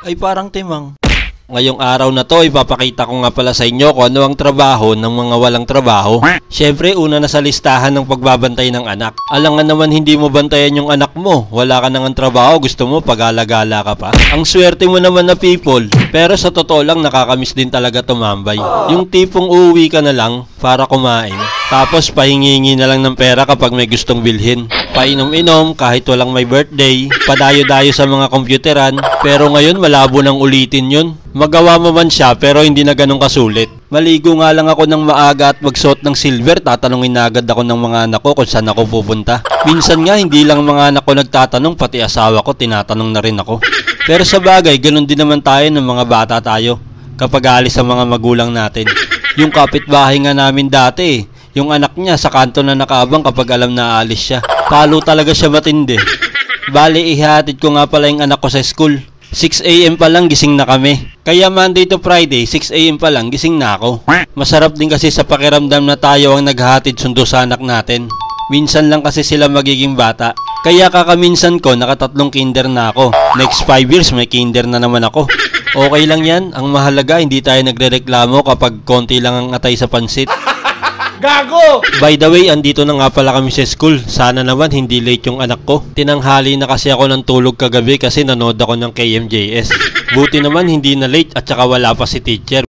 Ay parang timang. Ngayong araw na to, ipapakita ko nga pala sa inyo kung ano ang trabaho ng mga walang trabaho. Siyempre, una na sa listahan ng pagbabantay ng anak. Alangan naman hindi mo bantayan yung anak mo. Wala ka nang trabaho, gusto mo pag-alagala ka pa. Ang swerte mo naman na people. Pero sa totoo lang, nakakamiss din talaga tumambay. Yung tipong uuwi ka na lang para kumain. Tapos pahingi na lang ng pera kapag may gustong bilhin. Painom-inom kahit walang may birthday. Padayo-dayo sa mga kompyuteran. Pero ngayon, malabo nang ulitin yun. Magawa mo man siya pero hindi na ganun kasulit. Maligo nga lang ako ng maaga at magsuot ng silver, tatanungin na agad ako ng mga anak ko kung saan ako pupunta. Minsan nga hindi lang mga anak ko nagtatanong, pati asawa ko tinatanong na rin ako. Pero sa bagay, ganun din naman tayo ng mga bata tayo kapag alis sa mga magulang natin. Yung kapitbahay nga namin dati, yung anak niya sa kanto na nakaabang kapag alam na aalis siya. Palo talaga siya matindi. Bali, ihatid ko nga pala yung anak ko sa school. 6 AM pa lang gising na kami. Kaya Monday to Friday, 6 AM pa lang gising na ako. Masarap din kasi sa pakiramdam na tayo ang naghahatid sundo sa anak natin. Minsan lang kasi sila magiging bata. Kaya kakaminsan ko nakatatlong kinder na ako. Next 5 years may kinder na naman ako. Okay lang yan. Ang mahalaga hindi tayo nagrereklamo kapag konti lang ang atay sa pansit. Gago! By the way, andito na nga pala kami sa school. Sana naman hindi late yung anak ko. Tinanghali na kasi ako ng tulog kagabi kasi nanood ako ng KMJS. Buti naman hindi na late at saka wala pa si teacher.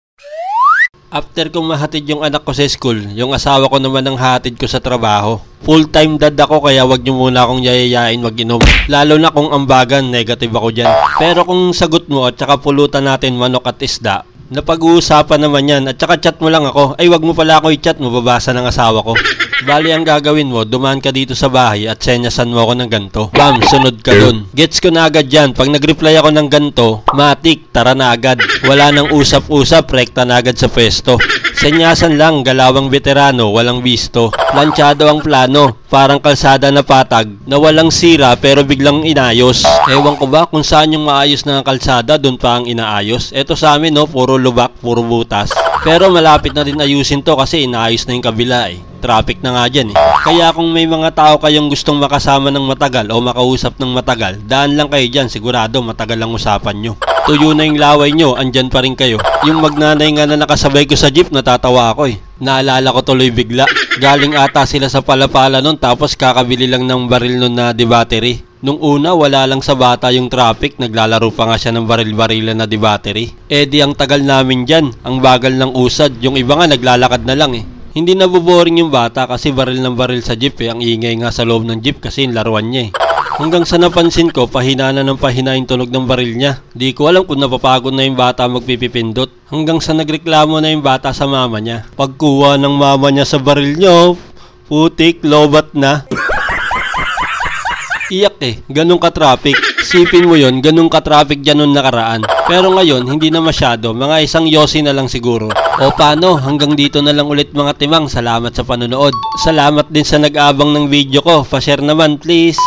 After kong mahatid yung anak ko sa school, yung asawa ko naman ang hatid ko sa trabaho. Full-time dad ako kaya wag nyo muna akong yayayain mag-inom. Lalo na kung ambagan, negative ako dyan. Pero kung sagot mo at saka pulutan natin manok at isda, napag-uusapan naman yan at saka chat mo lang ako. Ay wag mo pala ako i-chat, mababasa ng asawa ko. Bali ang gagawin mo, dumaan ka dito sa bahay at senyasan mo ako ng ganto. Bam, sunod ka dun. Gets ko na agad yan. Pag nag-reply ako ng ganto, matik, tara na agad. Wala nang usap-usap, rekta na agad sa pwesto. Senyasan lang, galawang veterano, walang bisto. Planchado ang plano, parang kalsada na patag, na walang sira pero biglang inayos. Ewan ko ba kung saan yung maayos na kalsada, dun pa ang inaayos. Eto sa amin no, puro lubak, puro butas. Pero malapit na rin ayusin to kasi inaayos na yung kabila eh. Traffic na nga dyan eh. Kaya kung may mga tao kayong gustong makasama ng matagal o makausap ng matagal, daan lang kayo dyan, sigurado matagal ang usapan nyo. Tuyo na yung laway nyo, andyan pa rin kayo. Yung magnanay nga na nakasabay ko sa jeep, natatawa ako eh. Naalala ko tuloy bigla. Galing ata sila sa Palapala nun tapos kakabili lang ng baril nun na di-battery. Nung una, wala lang sa bata yung traffic, naglalaro pa nga siya ng baril-barilan na di-battery. Eh di ang tagal namin dyan, ang bagal ng usad, yung iba nga naglalakad na lang eh. Hindi naboboring yung bata kasi baril ng baril sa jeep eh, ang ingay nga sa loob ng jeep kasi yung laruan niya eh. Hanggang sa napansin ko, pahina na ng pahina yung tunog ng baril niya. Di ko alam kung napapagod na yung bata magpipipindot. Hanggang sa nagreklamo na yung bata sa mama niya. Pagkuha ng mama niya sa baril niyo, putik, lobat na. Iyak eh, ganun ka-traffic. Sipin mo yon, ganun ka-traffic dyan nung nakaraan. Pero ngayon, hindi na masyado, mga isang yosi na lang siguro. O paano, hanggang dito na lang ulit mga timang. Salamat sa panonood. Salamat din sa nag-abang ng video ko. Pa-share naman please.